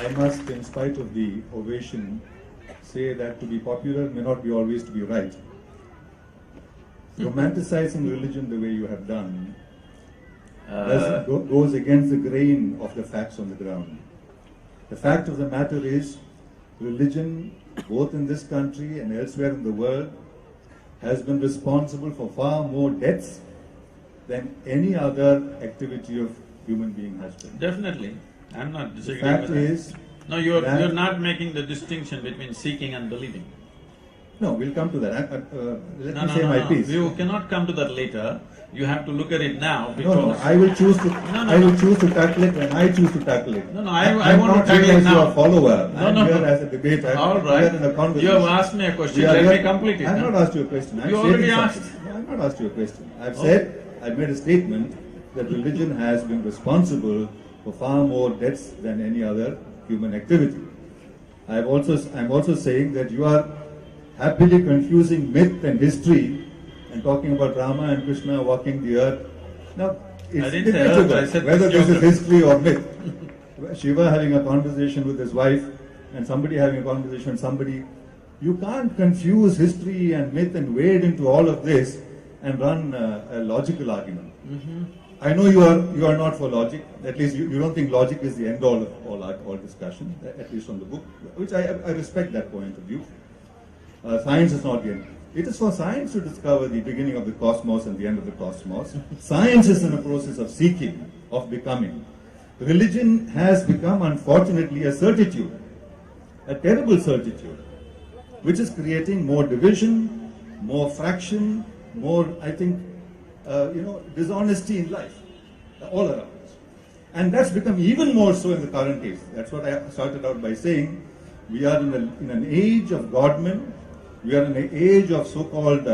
I must, in spite of the ovation, say that to be popular may not be always to be right. Romanticizing religion the way you have done goes against the grain of the facts on the ground. The fact of the matter is, religion, both in this country and elsewhere in the world, has been responsible for far more deaths than any other activity of human being has been. Definitely, I'm not The disagreeing fact with that. is, No, you're not making the distinction between seeking and believing. no, we'll come to that. Let No, me no, say no, my no. piece. You cannot come to that later. You have to look at it now because… No, I will choose to. No, no, I will no. choose to tackle it when I choose to tackle it. No, no, I want to tackle it I'm not here as now. your follower. No, I'm no, here no. as a debater. All We right. are in a conversation. You have asked me a question, We are let here- me complete it. I have no? not asked you a question. I'm You stating already something. asked. No, I have not asked you a question. I've said, I've made a statement that religion has been responsible for far more deaths than any other human activity. I'm also saying that you are happily confusing myth and history and talking about Rama and Krishna walking the earth. Now, it's I didn't say earth, debatable I said whether this is geography. history or myth. Shiva having a conversation with his wife and somebody having a conversation with somebody. You can't confuse history and myth and wade into all of this and run a logical argument. I know you are not for logic. At least you don't think logic is the end all of all discussion, at least from the book, which I respect that point of view. Science is not the end. It is for science to discover the beginning of the cosmos and the end of the cosmos. Science is in a process of seeking, of becoming. Religion has become, unfortunately, a certitude, a terrible certitude, which is creating more division, more fraction, more, I think, dishonesty in life, all around us. And that's become even more so in the current age. That's what I started out by saying. We are in an age of godmen. We are in an age of so-called,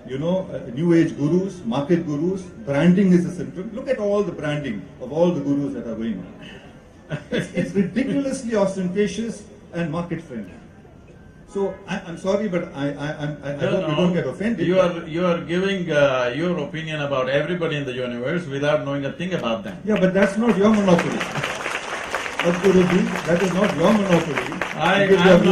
new age gurus, market gurus. Branding is a symptom. Look at all the branding of all the gurus that are going on. It's ridiculously ostentatious and market friendly. So I'm sorry, but I hope you don't get offended. You are giving your opinion about everybody in the universe without knowing a thing about them. Yeah, but that's not your monopoly. Guruji, that is not your monopoly. I'm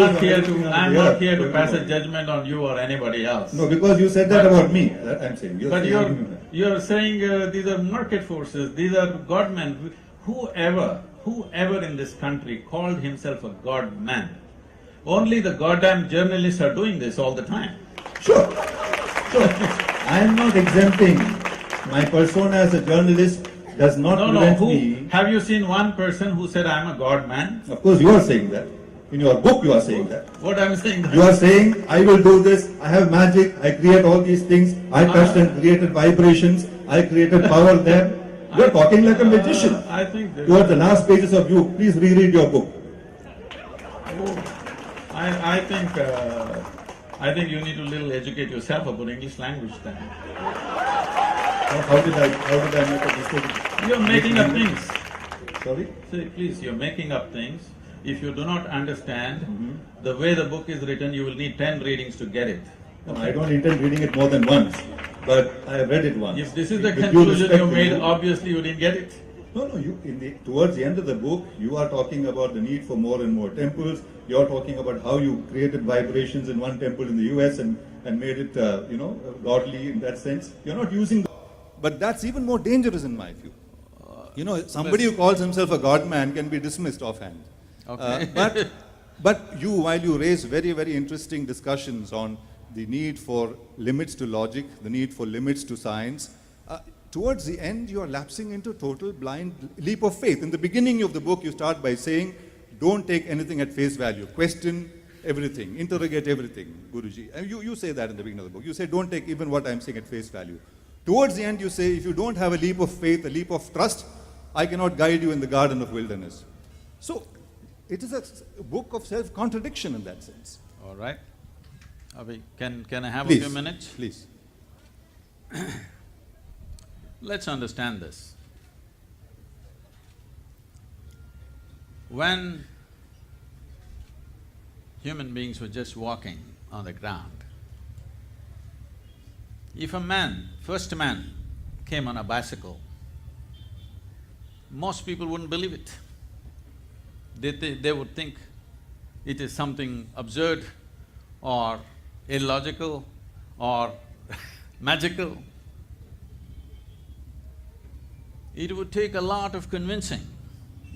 not here to pass a judgment on you or anybody else. No, because you said that about me. That I'm saying. But you're saying these are market forces, these are godmen. Whoever in this country called himself a godman, only the goddamn journalists are doing this all the time. Sure. I am not exempting my persona as a journalist. Does not prevent me. Have you seen one person who said, I'm a god man? Of course, you are saying that. In your book, you are saying that. What I'm saying? You are saying, I will do this, I have magic, I create all these things, I touched and created vibrations, I created power there. You are talking like a magician. I think… Towards the last pages of you, please reread your book. I think you need to little educate yourself about English language then. How did I make a mistake? You're making up things. Sorry? See, please, you're making up things. If you do not understand the way the book is written, you will need 10 readings to get it. No, I don't intend reading it more than once, but I have read it once. If this is the With due conclusion respect you to made, you. obviously you didn't get it. No, towards the end of the book, you are talking about the need for more and more temples. You're talking about how you created vibrations in one temple in the US and made it, godly in that sense. You're not using… But that's even more dangerous in my view. Somebody who calls himself a godman can be dismissed offhand. Okay. But while you raise very, very interesting discussions on the need for limits to logic, the need for limits to science, towards the end you are lapsing into total blind leap of faith. In the beginning of the book you start by saying, don't take anything at face value, question everything, interrogate everything, Guruji. And you say that in the beginning of the book. You say, don't take even what I'm saying at face value. Towards the end you say, if you don't have a leap of faith, a leap of trust, I cannot guide you in the garden of wilderness. So, it is a book of self-contradiction in that sense. All right. Abhi, can I have Please, a few minutes? Please. Let's understand this. When human beings were just walking on the ground, if first man came on a bicycle, most people wouldn't believe it. they would think it is something absurd or illogical or magical. It would take a lot of convincing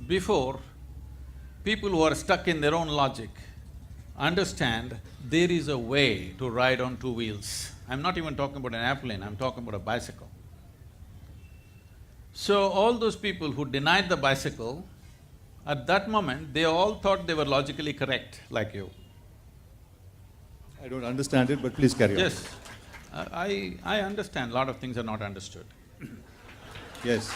before people who are stuck in their own logic understand there is a way to ride on two wheels. I'm not even talking about an airplane, I'm talking about a bicycle. So all those people who denied the bicycle, at that moment, they all thought they were logically correct, like you. I don't understand it, but please carry on. Yes, I understand, a lot of things are not understood. Yes.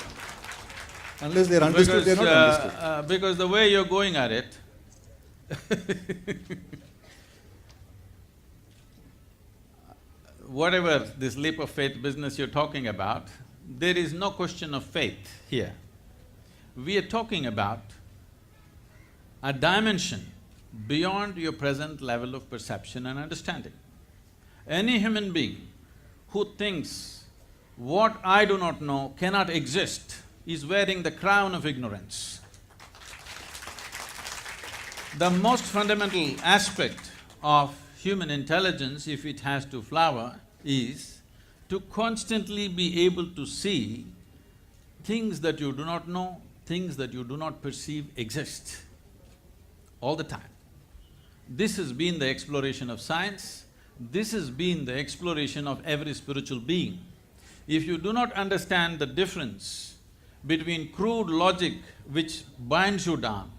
Unless they're understood, they're not understood. Because the way you're going at it whatever this leap of faith business you're talking about, there is no question of faith here. We are talking about a dimension beyond your present level of perception and understanding. Any human being who thinks what I do not know cannot exist is wearing the crown of ignorance. The most fundamental aspect of human intelligence, if it has to flower, is to constantly be able to see things that you do not know, things that you do not perceive exist all the time. This has been the exploration of science, this has been the exploration of every spiritual being. If you do not understand the difference between crude logic which binds you down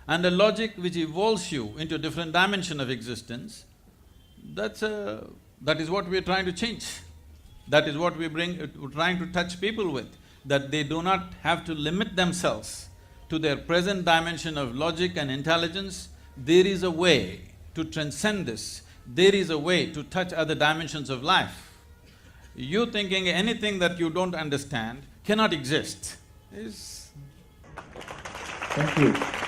and a logic which evolves you into a different dimension of existence, that is what we're trying to change. That is what we're trying to touch people with, that they do not have to limit themselves to their present dimension of logic and intelligence. There is a way to transcend this, there is a way to touch other dimensions of life. You thinking anything that you don't understand cannot exist is… Thank you.